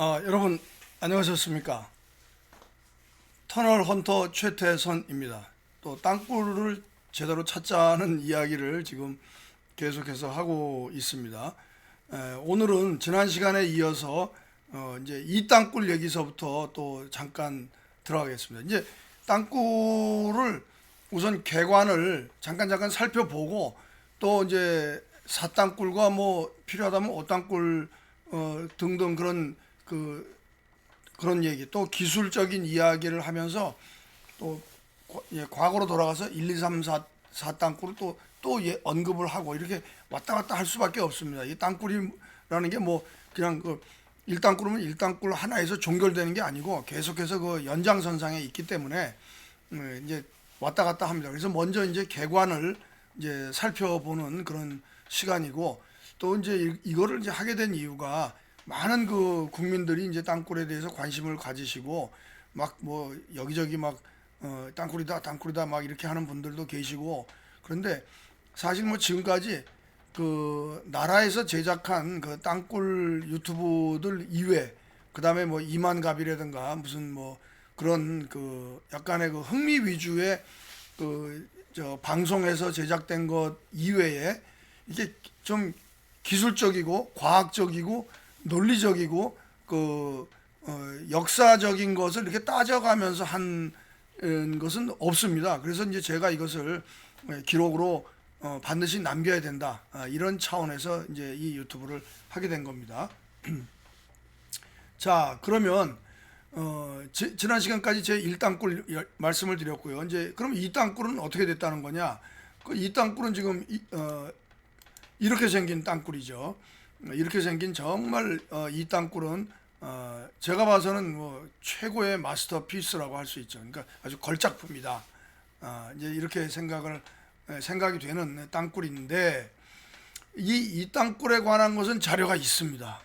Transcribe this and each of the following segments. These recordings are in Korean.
여러분 안녕하셨습니까? 터널 헌터 최태선입니다. 또 땅굴을 제대로 찾자는 이야기를 지금 계속해서 하고 있습니다. 오늘은 지난 시간에 이어서 이제 이 땅굴 얘기서부터 또 잠깐 들어가겠습니다. 이제 땅굴을 우선 개관을 잠깐 살펴보고 또 이제 사땅굴과 뭐 필요하다면 오땅굴 등등 그런 얘기, 또 기술적인 이야기를 하면서 또 과거로 돌아가서 1, 2, 3, 4 땅굴을 또 언급을 하고 이렇게 왔다 갔다 할 수밖에 없습니다. 이 땅굴이라는 게 뭐 그냥 그 1땅굴이면 1땅굴 하나에서 종결되는 게 아니고 계속해서 그 연장선상에 있기 때문에 이제 왔다 갔다 합니다. 그래서 먼저 이제 개관을 이제 살펴보는 그런 시간이고, 또 이제 이거를 이제 하게 된 이유가 많은 그 국민들이 이제 땅굴에 대해서 관심을 가지시고 막 뭐 여기저기 막 땅굴이다 막 이렇게 하는 분들도 계시고, 그런데 사실 뭐 지금까지 그 나라에서 제작한 그 땅굴 유튜브들 이외, 그 다음에 뭐 이만갑이라든가 무슨 뭐 그런 그 약간의 그 흥미 위주의 그 저 방송에서 제작된 것 이외에 이게 좀 기술적이고 과학적이고 논리적이고 그 역사적인 것을 이렇게 따져가면서 한 것은 없습니다. 그래서 이제 제가 이것을 기록으로 반드시 남겨야 된다, 이런 차원에서 이제 이 유튜브를 하게 된 겁니다. 자, 그러면 지난 시간까지 제 1땅굴 말씀을 드렸고요. 이제 그럼 2땅굴은 어떻게 됐다는 거냐? 그 2땅굴은 지금 이렇게 생긴 땅굴이죠. 이렇게 생긴 정말 이 땅굴은 제가 봐서는 뭐 최고의 마스터피스라고 할 수 있죠. 그러니까 아주 걸작품이다. 이제 이렇게 생각이 되는 땅굴인데, 이 땅굴에 관한 것은 자료가 있습니다.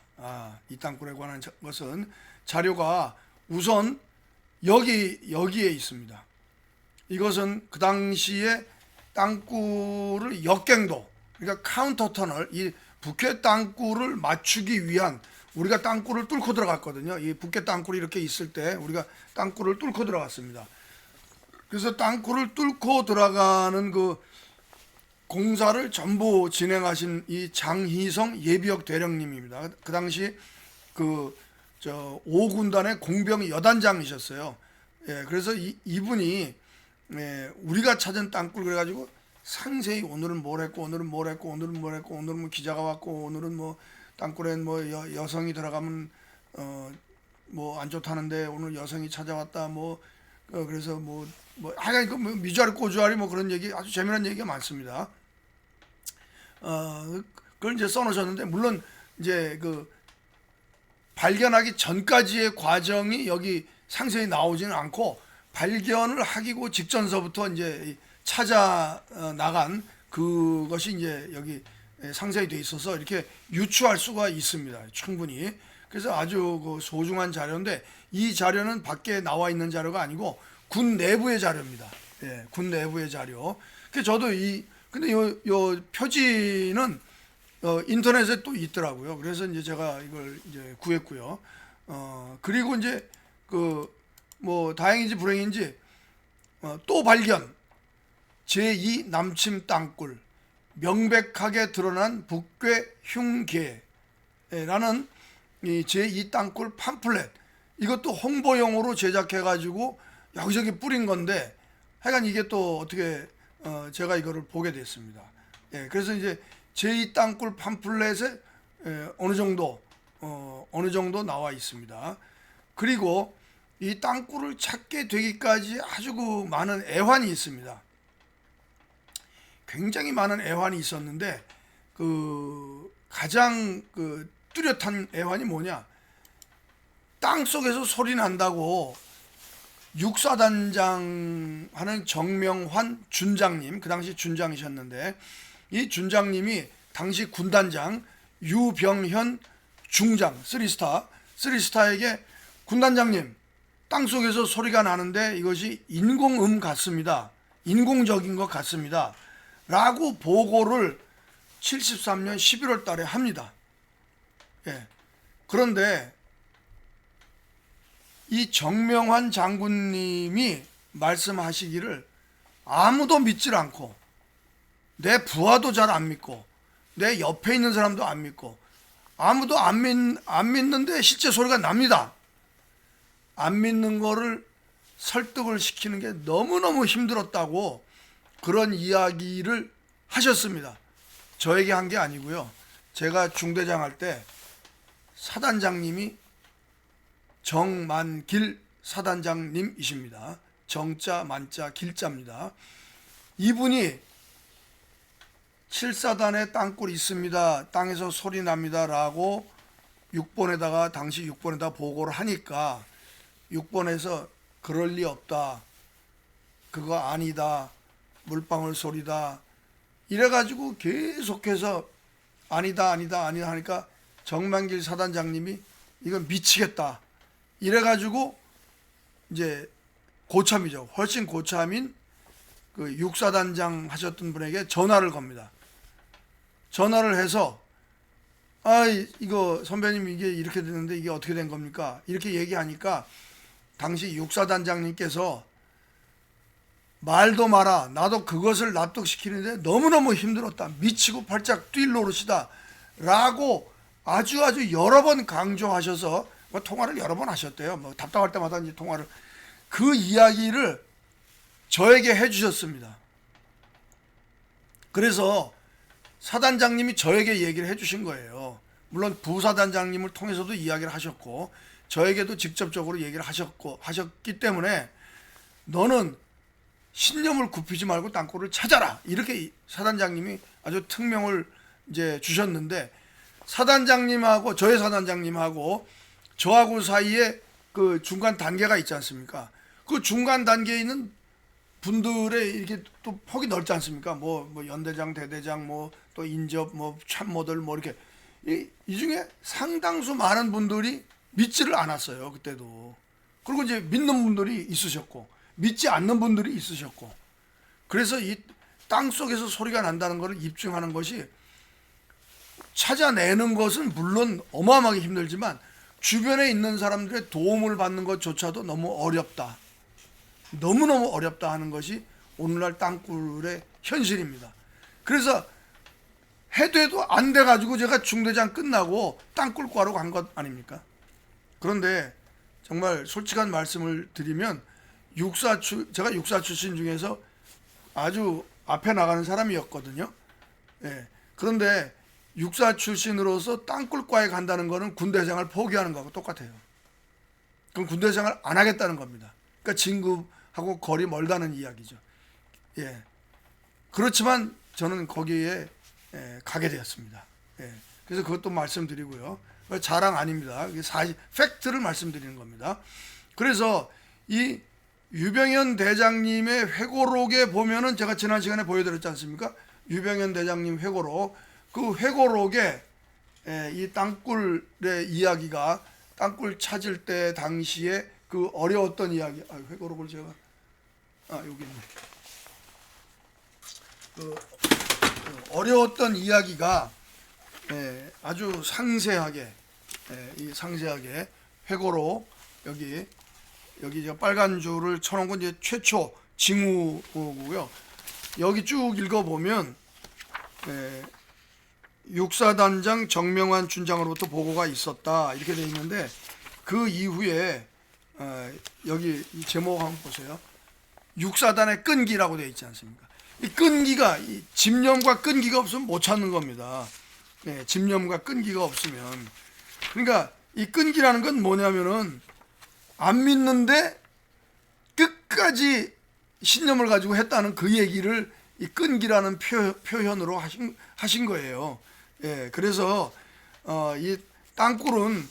이 땅굴에 관한 것은 자료가 우선 여기에 있습니다. 이것은 그 당시에 땅굴을 역갱도, 그러니까 카운터 터널, 이 북해 땅굴을 맞추기 위한, 우리가 땅굴을 뚫고 들어갔거든요. 이 북해 땅굴이 이렇게 있을 때 우리가 땅굴을 뚫고 들어갔습니다. 그래서 땅굴을 뚫고 들어가는 그 공사를 전부 진행하신 이 장희성 예비역 대령님입니다. 그 당시 그 5군단의 공병 여단장이셨어요. 그래서 이분이 우리가 찾은 땅굴 그래가지고 상세히 오늘은 뭘 했고 오늘은 뭘 했고 오늘은 뭐 기자가 왔고 오늘은 뭐 땅굴엔 뭐 여성이 들어가면 뭐 안 좋다는데 오늘 여성이 찾아왔다, 뭐 그래서 하여간 그 미주알이 꼬주알이 뭐 그런 얘기, 아주 재미난 얘기가 많습니다. 그걸 이제 써놓으셨는데, 물론 이제 그 발견하기 전까지의 과정이 여기 상세히 나오지는 않고, 발견을 하기고 직전서부터 이제 찾아 나간 그것이 이제 여기 상세히 돼 있어서 이렇게 유추할 수가 있습니다. 충분히. 그래서 아주 그 소중한 자료인데, 이 자료는 밖에 나와 있는 자료가 아니고 군 내부의 자료입니다. 군 내부의 자료. 그래서 저도 근데 요 표지는 인터넷에 또 있더라고요. 그래서 이제 제가 이걸 이제 구했고요. 그리고 이제 뭐 다행인지 불행인지 또 발견, 제2 남침 땅굴, 명백하게 드러난 북괴 흉계라는 이 제2 땅굴 팜플렛, 이것도 홍보용으로 제작해가지고 여기저기 뿌린 건데, 하여간 이게 또 어떻게 제가 이거를 보게 됐습니다. 그래서 이제 제2 땅굴 팜플렛에 어느 정도 나와 있습니다. 그리고 이 땅굴을 찾게 되기까지 아주 그 많은 애환이 있습니다. 굉장히 많은 애환이 있었는데, 그 가장 그 뚜렷한 애환이 뭐냐? 땅 속에서 소리 난다고 육사단장 하는 정명환 준장님, 그 당시 준장이셨는데, 이 준장님이 당시 군단장 유병현 중장, 3스타에게 군단장님, 땅 속에서 소리가 나는데 이것이 인공음 같습니다, 인공적인 것 같습니다 라고 보고를 73년 11월 달에 합니다. 그런데 이 정명환 장군님이 말씀하시기를 아무도 믿질 않고 내 부하도 잘 안 믿고 내 옆에 있는 사람도 안 믿고 아무도 안 믿는데 실제 소리가 납니다. 안 믿는 거를 설득을 시키는 게 너무너무 힘들었다고 그런 이야기를 하셨습니다. 저에게 한 게 아니고요. 제가 중대장 할 때 사단장님이 정만길 사단장님이십니다. 정자 만자 길자입니다. 이분이 7사단에 땅굴 있습니다. 땅에서 소리 납니다. 라고 6번에다가 당시 6번에다 보고를 하니까 6번에서 그럴 리 없다. 그거 아니다. 물방울 소리다. 이래가지고 계속해서 아니다 하니까 정만길 사단장님이 이건 미치겠다. 이래가지고 이제 고참이죠. 훨씬 고참인 그 6사단장 하셨던 분에게 전화를 겁니다. 전화를 해서 이거 선배님 이게 이렇게 됐는데 이게 어떻게 된 겁니까? 이렇게 얘기하니까 당시 6사단장님께서 말도 마라. 나도 그것을 납득시키는데 너무너무 힘들었다. 미치고 팔짝 뛸 노릇이다. 라고 아주 여러 번 강조하셔서 뭐 통화를 여러 번 하셨대요. 뭐 답답할 때마다 이제 통화를. 그 이야기를 저에게 해주셨습니다. 그래서 사단장님이 저에게 얘기를 해주신 거예요. 물론 부사단장님을 통해서도 이야기를 하셨고 저에게도 직접적으로 얘기를 하셨기 때문에 너는 신념을 굽히지 말고 땅굴을 찾아라. 이렇게 사단장님이 아주 특명을 이제 주셨는데 사단장님하고 저의 사단장님하고 저하고 사이에 그 중간 단계가 있지 않습니까? 그 중간 단계에 있는 분들의 이렇게 또 폭이 넓지 않습니까? 뭐 연대장, 대대장, 뭐 또 인접, 뭐 참모들, 뭐 이렇게 이 중에 상당수 많은 분들이 믿지를 않았어요. 그때도. 그리고 이제 믿는 분들이 있으셨고 믿지 않는 분들이 있으셨고 그래서 이 땅 속에서 소리가 난다는 것을 입증하는 것이 찾아내는 것은 물론 어마어마하게 힘들지만 주변에 있는 사람들의 도움을 받는 것조차도 너무 어렵다. 너무너무 어렵다 하는 것이 오늘날 땅굴의 현실입니다. 그래서 해도 안 돼가지고 제가 중대장 끝나고 땅굴 구하러 간 것 아닙니까? 그런데 정말 솔직한 말씀을 드리면 제가 육사 출신 중에서 아주 앞에 나가는 사람이었거든요. 예. 그런데 육사 출신으로서 땅굴과에 간다는 것은 군대 생활 포기하는 거하고 똑같아요. 그럼 군대 생활 안 하겠다는 겁니다. 그러니까 진급하고 거리 멀다는 이야기죠. 예. 그렇지만 저는 거기에 가게 되었습니다. 예. 그래서 그것도 말씀드리고요. 자랑 아닙니다. 팩트를 말씀드리는 겁니다. 그래서 이 유병현 대장님의 회고록에 보면은 제가 지난 시간에 보여드렸지 않습니까? 유병현 대장님 회고록. 그 회고록에 이 땅굴의 이야기가 땅굴 찾을 때 당시에 그 어려웠던 이야기. 회고록을 제가 여기 있네. 그 어려웠던 이야기가 아주 상세하게 상세하게 회고록 여기 저 빨간 줄을 쳐놓은 건 이제 최초 징후고요. 여기 쭉 읽어보면 육사단장 정명환 준장으로부터 보고가 있었다 이렇게 되어 있는데 그 이후에 여기 이 제목 한번 보세요. 육사단의 끈기라고 되어 있지 않습니까? 이 끈기가 이 집념과 끈기가 없으면 못 찾는 겁니다. 집념과 끈기가 없으면. 그러니까 이 끈기라는 건 뭐냐면은 안 믿는데 끝까지 신념을 가지고 했다는 그 얘기를 이 끈기라는 표현으로 하신 거예요. 그래서 이 땅굴은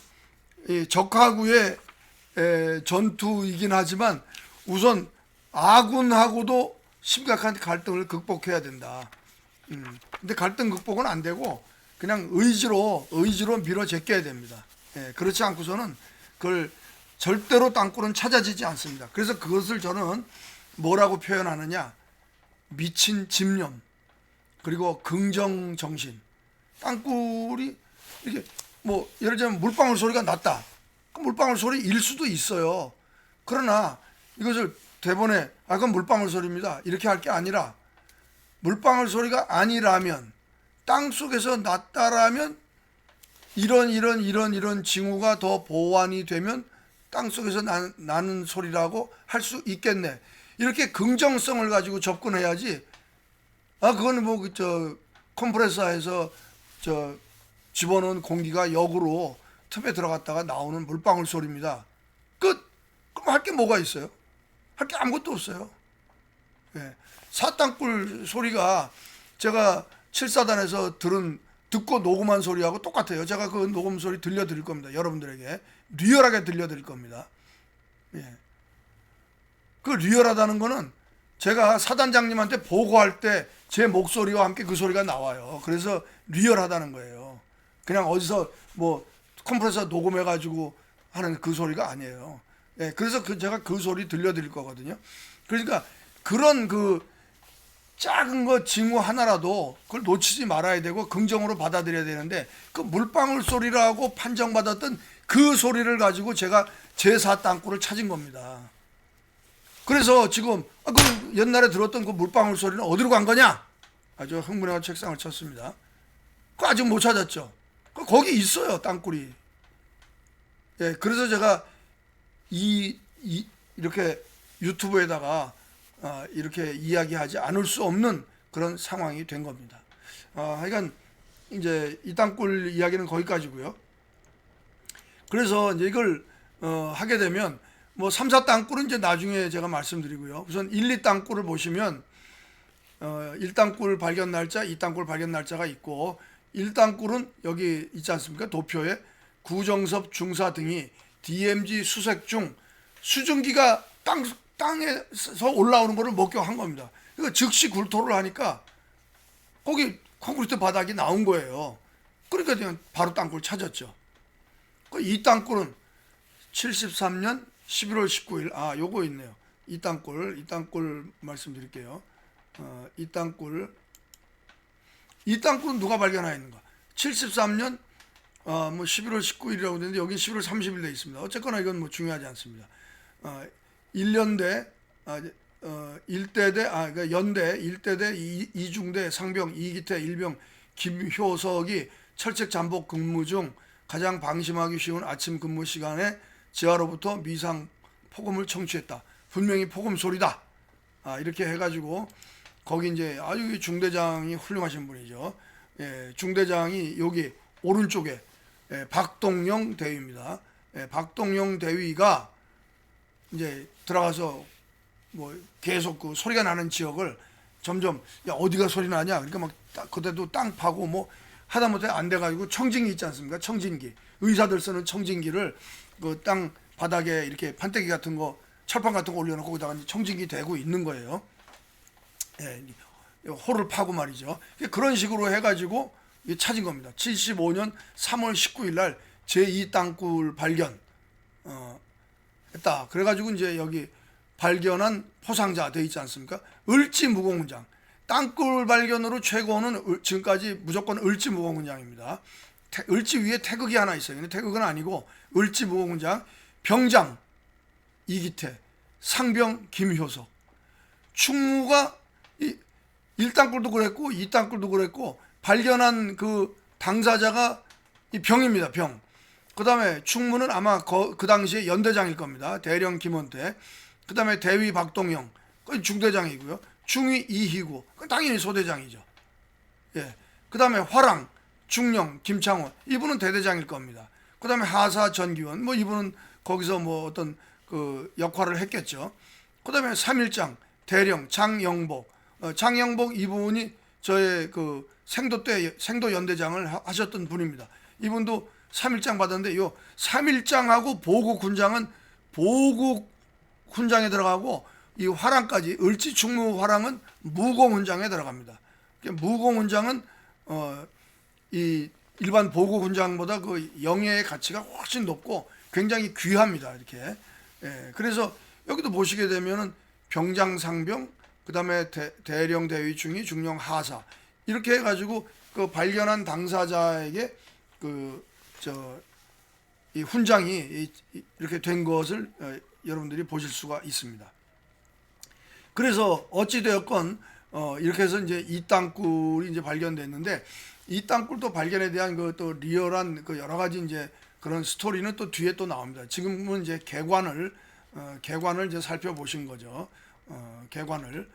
이 적하구의 전투이긴 하지만 우선 아군하고도 심각한 갈등을 극복해야 된다. 근데 갈등 극복은 안 되고 그냥 의지로 밀어 제껴야 됩니다. 그렇지 않고서는 그걸 절대로 땅굴은 찾아지지 않습니다. 그래서 그것을 저는 뭐라고 표현하느냐? 미친 집념 그리고 긍정 정신. 땅굴이 이렇게 뭐 예를 들면 물방울 소리가 났다. 그 물방울 소리일 수도 있어요. 그러나 이것을 대본에 그건 물방울 소리입니다 이렇게 할 게 아니라, 물방울 소리가 아니라면, 땅 속에서 났다라면 이런 징후가 더 보완이 되면 땅 속에서 나는 소리라고 할 수 있겠네. 이렇게 긍정성을 가지고 접근해야지. 그거는 뭐 컴프레서에서 집어넣은 공기가 역으로 틈에 들어갔다가 나오는 물방울 소리입니다. 끝. 그럼 할 게 뭐가 있어요? 할 게 아무것도 없어요. 예. 사땅굴 소리가 제가 7사단에서 듣고 녹음한 소리하고 똑같아요. 제가 그 녹음 소리 들려드릴 겁니다. 여러분들에게 리얼하게 들려드릴 겁니다. 예. 그 리얼하다는 거는 제가 사단장님한테 보고할 때 제 목소리와 함께 그 소리가 나와요. 그래서 리얼하다는 거예요. 그냥 어디서 뭐 컴프레서 녹음해가지고 하는 그 소리가 아니에요. 예. 그래서 제가 그 소리 들려드릴 거거든요. 그러니까 그런 작은 거 징후 하나라도 그걸 놓치지 말아야 되고 긍정으로 받아들여야 되는데, 그 물방울 소리라고 판정받았던 그 소리를 가지고 제가 제사 땅굴을 찾은 겁니다. 그래서 지금 그 옛날에 들었던 그 물방울 소리는 어디로 간 거냐? 아주 흥분해서 책상을 쳤습니다. 그거 아직 못 찾았죠. 거기 있어요, 땅굴이. 예, 그래서 제가 이렇게 유튜브에다가 이렇게 이야기하지 않을 수 없는 그런 상황이 된 겁니다. 하여간 이제 이 땅굴 이야기는 거기까지고요. 그래서 이제 이걸 하게 되면 뭐 3, 4 땅굴은 이제 나중에 제가 말씀드리고요. 우선 1, 2 땅굴을 보시면 1땅굴 발견 날짜, 2땅굴 발견 날짜가 있고, 1땅굴은 여기 있지 않습니까? 도표에 구정섭 중사 등이 DMZ 수색 중 수증기가 땅에서 올라오는 것을 목격한 겁니다. 그러니까 즉시 굴토를 하니까 거기 콘크리트 바닥이 나온 거예요. 그러니까 그냥 바로 땅굴 찾았죠. 이 땅굴은 73년 11월 19일, 요거 있네요. 이 땅굴 말씀드릴게요. 이 땅굴은 누가 발견하였는가? 73년 뭐 11월 19일이라고 되는데 여기 11월 30일 돼 있습니다. 어쨌거나 이건 뭐 중요하지 않습니다. 1년대 일대대 그러니까 연대 일대대 이중대 상병 이기태 일병 김효석이 철책 잠복 근무 중 가장 방심하기 쉬운 아침 근무 시간에 지하로부터 미상 폭음을 청취했다. 분명히 폭음 소리다. 이렇게 해가지고 거기 이제 아주 중대장이 훌륭하신 분이죠. 예, 중대장이 여기 오른쪽에 박동영 대위입니다. 박동영 대위가 이제 들어가서 뭐 계속 그 소리가 나는 지역을 점점 어디가 소리 나냐, 그러니까 막 그때도 땅 파고 뭐 하다못해 안 돼가지고 청진기 있지 않습니까? 청진기, 의사들 쓰는 청진기를 그 땅 바닥에 이렇게 판때기 같은 거, 철판 같은 거 올려놓고 거기다가 청진기 대고 있는 거예요. 예, 홀을 파고 말이죠. 그런 식으로 해가지고 찾은 겁니다. 75년 3월 19일 날 제2 땅굴 발견 했다. 그래가지고 이제 여기 발견한 포상자 돼 있지 않습니까? 을지 무공훈장. 땅굴 발견으로 최고는 지금까지 무조건 을지 무공훈장입니다. 을지 위에 태극이 하나 있어요. 근데 태극은 아니고 을지 무공훈장. 병장 이기태, 상병 김효석. 충무가 1땅굴도 그랬고 2땅굴도 그랬고, 발견한 그 당사자가 이 병입니다. 병. 그 다음에 충무는 아마 그 당시에 연대장일 겁니다. 대령 김원태. 그 다음에 대위 박동영, 그 중대장이고요. 중위 이희구, 그 당연히 소대장이죠. 예. 그 다음에 화랑, 중령, 김창원, 이분은 대대장일 겁니다. 그 다음에 하사 전기원, 뭐 이분은 거기서 뭐 어떤 그 역할을 했겠죠. 그 다음에 3일장, 대령, 장영복, 장영복 이분이 저의 그 생도 때 생도 연대장을 하셨던 분입니다. 이분도 3일장 받았는데, 요 3일장하고 보국훈장은 보국훈장에 들어가고, 이 화랑까지 을지 충무 화랑은 무공훈장에 들어갑니다. 무공훈장은 이 일반 보국훈장보다 그 영예의 가치가 훨씬 높고 굉장히 귀합니다. 이렇게. 예, 그래서 여기도 보시게 되면은 병장 상병, 그 다음에 대령 대위 중위 중령 하사, 이렇게 해가지고 그 발견한 당사자에게 이 훈장이 이렇게 된 것을 여러분들이 보실 수가 있습니다. 그래서 어찌되었건 이렇게 해서 이제 이 땅굴이 이제 발견됐는데, 이 땅굴도 발견에 대한 그 또 리얼한 그 여러 가지 이제 그런 스토리는 또 뒤에 또 나옵니다. 지금은 이제 개관을 이제 살펴보신 거죠. 개관을.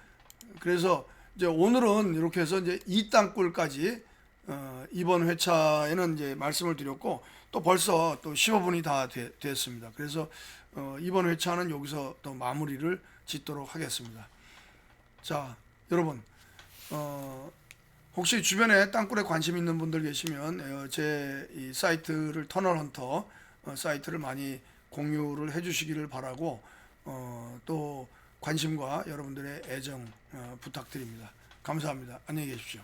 그래서 이제 오늘은 이렇게 해서 이제 이 땅굴까지 이번 회차에는 이제 말씀을 드렸고, 또 벌써 또 15분이 다 됐습니다. 그래서 이번 회차는 여기서 또 마무리를 짓도록 하겠습니다. 자, 여러분, 혹시 주변에 땅굴에 관심 있는 분들 계시면 제 이 사이트를 터널헌터 사이트를 많이 공유를 해주시기를 바라고, 또 관심과 여러분들의 애정 부탁드립니다. 감사합니다. 안녕히 계십시오.